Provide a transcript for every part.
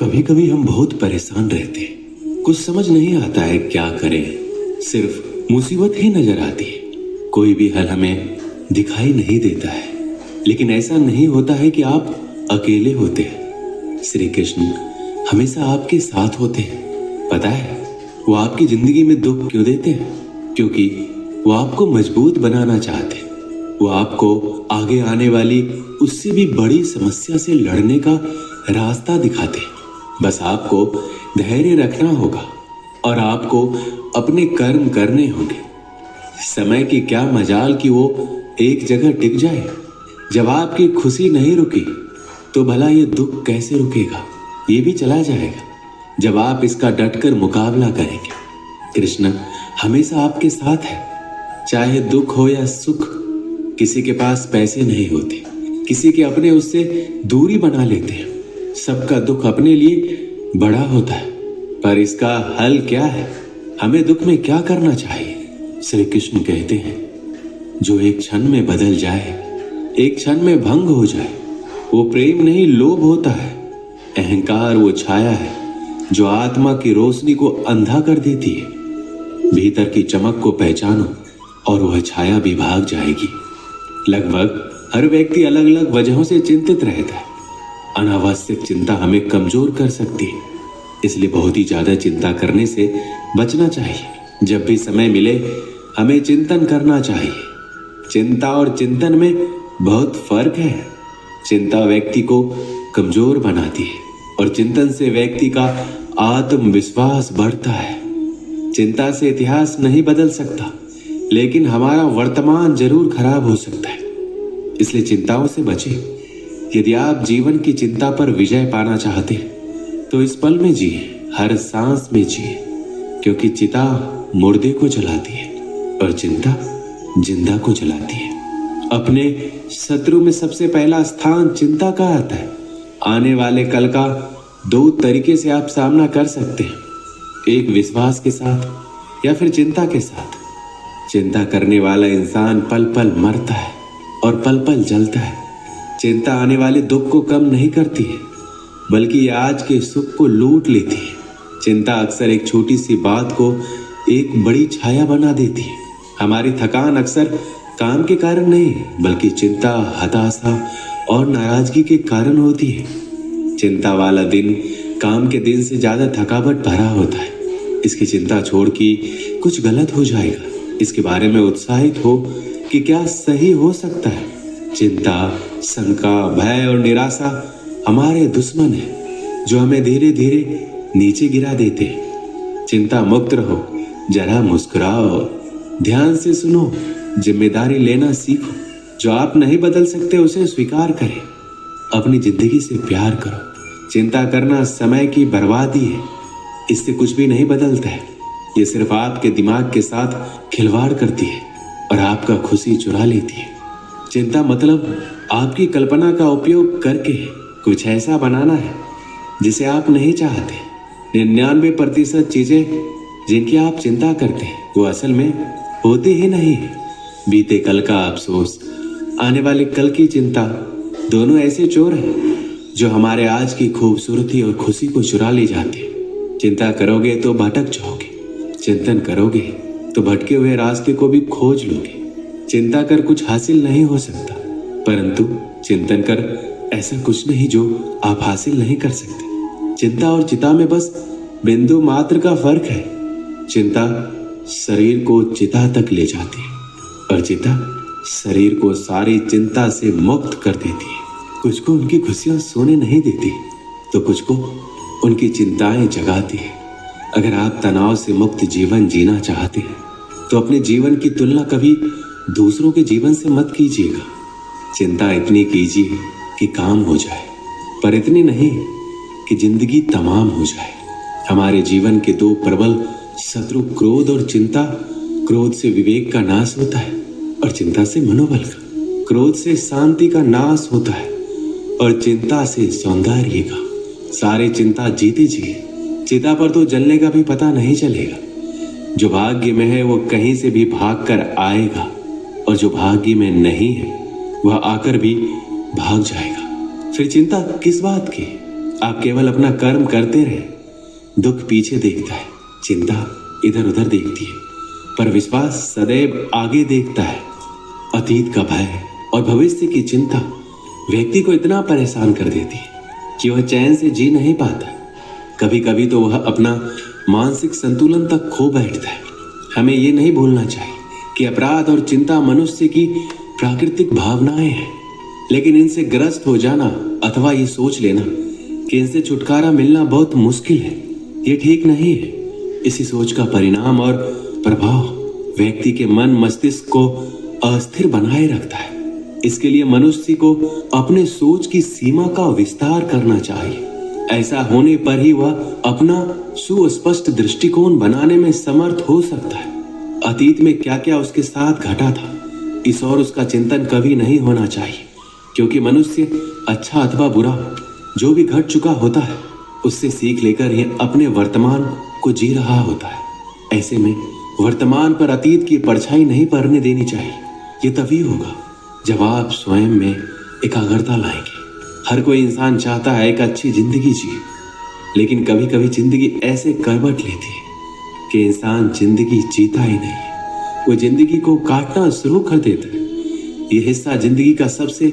कभी कभी हम बहुत परेशान रहते हैं, कुछ समझ नहीं आता है क्या करें। सिर्फ मुसीबत ही नजर आती है, कोई भी हल हमें दिखाई नहीं देता है। लेकिन ऐसा नहीं होता है कि आप अकेले होते हैं। श्री कृष्ण हमेशा आपके साथ होते हैं। पता है वो आपकी जिंदगी में दुख क्यों देते हैं? क्योंकि वो आपको मजबूत बनाना चाहते हैं। वो आपको आगे आने वाली उससे भी बड़ी समस्या से लड़ने का रास्ता दिखाते हैं। बस आपको धैर्य रखना होगा और आपको अपने कर्म करने होंगे। समय की क्या मजाल कि वो एक जगह टिक जाए। जब आपकी खुशी नहीं रुकी तो भला ये दुख कैसे रुकेगा? ये भी चला जाएगा जब आप इसका डटकर मुकाबला करेंगे। कृष्ण हमेशा आपके साथ है, चाहे दुख हो या सुख। किसी के पास पैसे नहीं होते, किसी के अपने उससे दूरी बना लेते हैं। सबका दुख अपने लिए बड़ा होता है, पर इसका हल क्या है? हमें दुख में क्या करना चाहिए? श्री कृष्ण कहते हैं, जो एक क्षण में बदल जाए, एक क्षण में भंग हो जाए, वो प्रेम नहीं लोभ होता है। अहंकार वो छाया है जो आत्मा की रोशनी को अंधा कर देती है। भीतर की चमक को पहचानो और वह छाया भी भाग जाएगी। लगभग हर व्यक्ति अलग अलग वजहों से चिंतित रहता है। अनावश्यक चिंता हमें कमजोर कर सकती है, इसलिए बहुत ही ज्यादा चिंता करने से बचना चाहिए। जब भी समय मिले हमें चिंतन करना चाहिए। चिंता और चिंतन में बहुत फर्क है। चिंता व्यक्ति को कमजोर बनाती है और चिंतन से व्यक्ति का आत्मविश्वास बढ़ता है। चिंता से इतिहास नहीं बदल सकता, लेकिन हमारा वर्तमान जरूर खराब हो सकता है। इसलिए चिंताओं से बचें। यदि आप जीवन की चिंता पर विजय पाना चाहते हैं तो इस पल में जिए, हर सांस में जिए, क्योंकि चिता मुर्दे को जलाती है और चिंता जिंदा को जलाती है। अपने शत्रु में सबसे पहला स्थान चिंता का आता है। आने वाले कल का दो तरीके से आप सामना कर सकते हैं, एक विश्वास के साथ या फिर चिंता के साथ। चिंता करने वाला इंसान पल पल मरता है और पल पल जलता है। चिंता आने वाले दुख को कम नहीं करती है, बल्कि आज के सुख को लूट लेती है। चिंता अक्सर एक छोटी सी बात को एक बड़ी छाया बना देती है। हमारी थकान अक्सर काम के कारण नहीं, बल्कि चिंता, हताशा और नाराजगी के कारण होती है। चिंता वाला दिन काम के दिन से ज्यादा थकावट भरा होता है। इसकी चिंता छोड़ कि कुछ गलत हो जाएगा, इसके बारे में उत्साहित हो कि क्या सही हो सकता है। चिंता, शंका, भय और निराशा हमारे दुश्मन हैं जो हमें धीरे धीरे नीचे गिरा देते हैं। चिंता मुक्त रहो, जरा मुस्कुराओ, ध्यान से सुनो, जिम्मेदारी लेना सीखो। जो आप नहीं बदल सकते उसे स्वीकार करें। अपनी जिंदगी से प्यार करो। चिंता करना समय की बर्बादी है, इससे कुछ भी नहीं बदलता है। ये सिर्फ आपके दिमाग के साथ खिलवाड़ करती है और आपका खुशी चुरा लेती है। चिंता मतलब आपकी कल्पना का उपयोग करके कुछ ऐसा बनाना है जिसे आप नहीं चाहते। 99% चीजें जिनकी आप चिंता करते हैं वो असल में होते ही नहीं है। बीते कल का अफसोस, आने वाले कल की चिंता, दोनों ऐसे चोर हैं जो हमारे आज की खूबसूरती और खुशी को चुरा ले जाते हैं। चिंता करोगे तो भटक जाओगे, चिंतन करोगे तो भटके हुए रास्ते को भी खोज लोगे। चिंता कर कुछ हासिल नहीं हो सकता, परंतु चिंतन कर ऐसा कुछ नहीं जो आप हासिल नहीं कर सकते। चिंता और चिता में बस बिंदु मात्र का फर्क है। चिंता शरीर को चिता तक ले जाती है और चिता शरीर को सारी चिंता से मुक्त कर देती है। कुछ को उनकी खुशियां सोने नहीं देती, तो कुछ को उनकी चिंताएं जगाती है। अगर आप तनाव से मुक्त जीवन जीना चाहते हैं तो अपने जीवन की तुलना कभी दूसरों के जीवन से मत कीजिएगा। चिंता इतनी कीजिए कि काम हो जाए, पर इतनी नहीं कि जिंदगी तमाम हो जाए। हमारे जीवन के दो प्रबल शत्रु क्रोध और चिंता। क्रोध से विवेक का नाश होता है और चिंता से मनोबल का। क्रोध से शांति का नाश होता है और चिंता से सौंदर्य का। सारे चिंता जीते जिए, चिता पर तो जलने का भी पता नहीं चलेगा। जो भाग्य में है वो कहीं से भी भाग कर आएगा, और जो भाग्य में नहीं है वह आकर भी भाग जाएगा। फिर चिंता किस बात की? आप केवल अपना कर्म करते रहे। दुख पीछे देखता है, चिंता इधर उधर देखती है, पर विश्वास सदैव आगे देखता है। अतीत का भय और भविष्य की चिंता व्यक्ति को इतना परेशान कर देती है कि वह चैन से जी नहीं पाता। कभी कभी तो वह अपना मानसिक संतुलन तक खो बैठता है। हमें ये नहीं भूलना चाहिए कि अपराध और चिंता मनुष्य की प्राकृतिक भावनाएं हैं, लेकिन इनसे ग्रस्त हो जाना अथवा ये सोच लेना कि इनसे छुटकारा मिलना बहुत मुश्किल है, ये ठीक नहीं है। इसी सोच का परिणाम और प्रभाव व्यक्ति के मन मस्तिष्क को अस्थिर बनाए रखता है। इसके लिए मनुष्य को अपने सोच की सीमा का विस्तार करना चाहिए। ऐसा होने पर ही वह अपना सुस्पष्ट दृष्टिकोण बनाने में समर्थ हो सकता है। अतीत में क्या क्या उसके साथ घटा था, इस और उसका चिंतन कभी नहीं होना चाहिए, क्योंकि मनुष्य अच्छा अथवा बुरा जो भी घट चुका होता है उससे सीख लेकर ही अपने वर्तमान को जी रहा होता है। ऐसे में वर्तमान पर अतीत की परछाई नहीं पड़ने देनी चाहिए। ये तभी होगा जब आप स्वयं में एकाग्रता लाएंगे। हर कोई इंसान चाहता है एक अच्छी जिंदगी जिए, लेकिन कभी कभी जिंदगी ऐसे करवट लेती है कि इंसान जिंदगी जीता ही नहीं है, वो जिंदगी को काटना शुरू कर देता है। ये हिस्सा जिंदगी का सबसे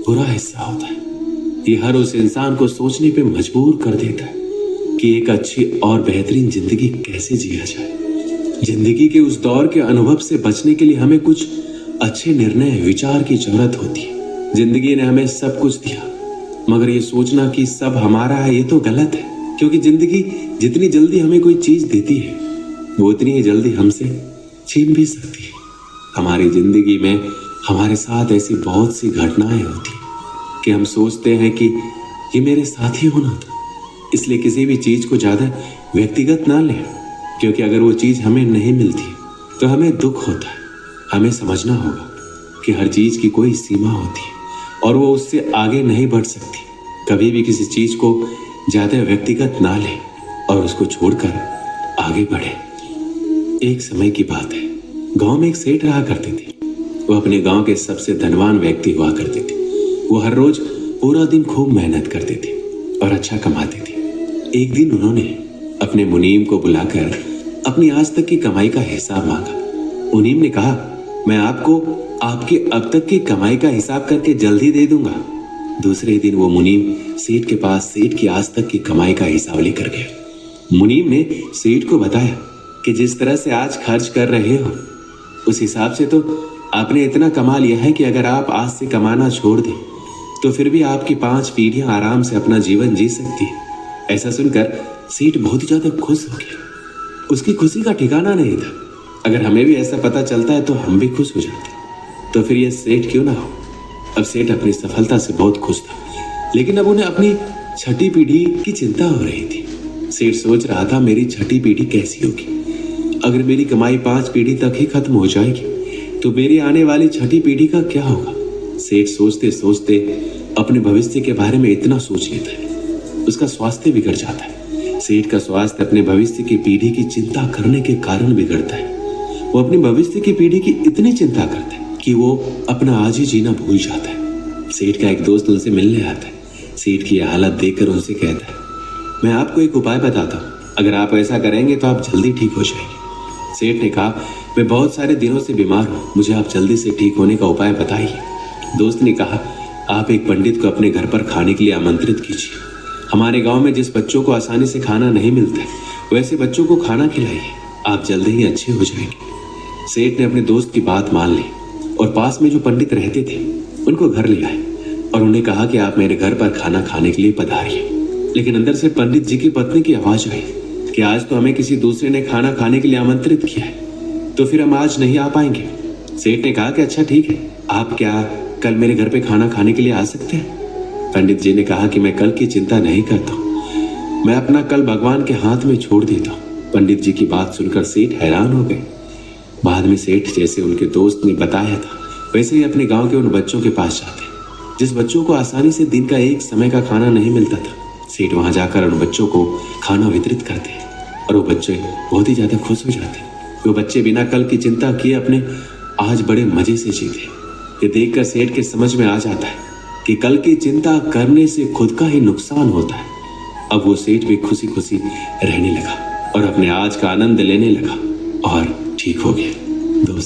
बुरा हिस्सा होता है। ये हर उस इंसान को सोचने पे मजबूर कर देता है कि एक अच्छी और बेहतरीन जिंदगी कैसे जिया जाए। जिंदगी के उस दौर के अनुभव से बचने के लिए हमें कुछ अच्छे निर्णय विचार की जरूरत होती है। जिंदगी ने हमें सब कुछ दिया, मगर ये सोचना कि सब हमारा है ये तो गलत है, क्योंकि जिंदगी जितनी जल्दी हमें कोई चीज देती है वो उतनी ही जल्दी हमसे छीन भी सकती है। हमारी जिंदगी में हमारे साथ ऐसी बहुत सी घटनाएं होती हैं कि हम सोचते हैं कि ये मेरे साथ ही होना था। इसलिए किसी भी चीज को ज्यादा व्यक्तिगत ना लें, क्योंकि अगर वो चीज हमें नहीं मिलती तो हमें दुख होता है। हमें समझना होगा कि हर चीज की कोई सीमा होती है और वो उससे आगे नहीं बढ़ सकती। कभी भी किसी चीज को ज्यादा व्यक्तिगत ना लें और उसको छोड़कर आगे बढ़े। एक समय की बात है, गांव में एक सेठ रहा करते थे। वो अपने गांव के सबसे धनवान व्यक्ति हुआ करते थे। वो हर रोज पूरा दिन खूब मेहनत करते थे और अच्छा कमाते थे। एक दिन उन्होंने अपने मुनीम को बुलाकर अपनी आज तक की कमाई का हिसाब मांगा। मुनीम ने कहा, मैं आपको आपकी अब तक की कमाई का हिसाब करके जल्दी दे दूंगा। दूसरे दिन वो मुनीम सेठ के पास सेठ की आज तक की कमाई का हिसाब लेकर गया। मुनीम ने सेठ को बताया कि जिस तरह से आज खर्च कर रहे हो उस हिसाब से तो आपने इतना कमा लिया है कि अगर आप आज से कमाना छोड़ दें तो फिर भी आपकी 5 पीढ़ियां आराम से अपना जीवन जी सकती है। ऐसा सुनकर सेठ बहुत ही ज्यादा खुश हो गया। उसकी खुशी का ठिकाना नहीं था। अगर हमें भी ऐसा पता चलता है तो हम भी खुश हो जाते, तो फिर ये सेठ क्यों ना हो। अब सेठ अपनी सफलता से बहुत खुश था, लेकिन अब उन्हें अपनी छठी पीढ़ी की चिंता हो रही थी। सेठ सोच रहा था, मेरी छठी पीढ़ी कैसी होगी। अगर मेरी कमाई 5 पीढ़ी तक ही खत्म हो जाएगी तो मेरी आने वाली छठी पीढ़ी का क्या होगा। सेठ सोचते सोचते अपने भविष्य के बारे में इतना सोच लेता है, उसका स्वास्थ्य बिगड़ जाता है। सेठ का स्वास्थ्य अपने भविष्य की पीढ़ी की चिंता करने के कारण बिगड़ता है। वो अपनी भविष्य की पीढ़ी की इतनी चिंता करता है कि वो अपना आज ही जीना भूल जाता है। सेठ का एक दोस्त उनसे मिलने आता है। सेठ की हालत देखकर उनसे कहता है, मैं आपको एक उपाय बताता हूँ, अगर आप ऐसा करेंगे तो आप जल्दी ठीक हो जाएंगे। सेठ ने कहा, मैं बहुत सारे दिनों से बीमार हूँ, मुझे आप जल्दी से ठीक होने का उपाय बताइए। दोस्त ने कहा, आप एक पंडित को अपने घर पर खाने के लिए आमंत्रित कीजिए। हमारे गांव में जिस बच्चों को आसानी से खाना नहीं मिलता है वैसे बच्चों को खाना खिलाइए, आप जल्दी ही अच्छे हो जाएंगे। सेठ ने अपने दोस्त की बात मान ली और पास में जो पंडित रहते थे उनको घर ले आए और उन्हें कहा कि आप मेरे घर पर खाना खाने के लिए पधारिए। लेकिन अंदर से पंडित जी की पत्नी की आवाज आई कि आज तो हमें किसी दूसरे ने खाना खाने के लिए आमंत्रित किया है, तो फिर हम आज नहीं आ पाएंगे। सेठ ने कहा कि अच्छा ठीक है, आप क्या कल मेरे घर पे खाना खाने के लिए आ सकते हैं। पंडित जी ने कहा कि मैं कल की चिंता नहीं करता हूँ, मैं अपना कल भगवान के हाथ में छोड़ देता हूँ। पंडित जी की बात सुनकर सेठ हैरान हो गए। बाद में सेठ जैसे उनके दोस्त ने बताया था वैसे ही अपने गांव के उन बच्चों के पास जाते जिस बच्चों को आसानी से दिन का एक समय का खाना नहीं मिलता था। सेठ वहां जाकर उन बच्चों को खाना वितरित करते और वो बच्चे बहुत ही ज्यादा खुश हो जाते। वो बच्चे बिना कल की चिंता किए अपने आज बड़े मजे से जीते। ये देखकर सेठ के समझ में आ जाता है कि कल की चिंता करने से खुद का ही नुकसान होता है। अब वो सेठ भी खुशी खुशी रहने लगा और अपने आज का आनंद लेने लगा और ठीक हो गया। दोस्त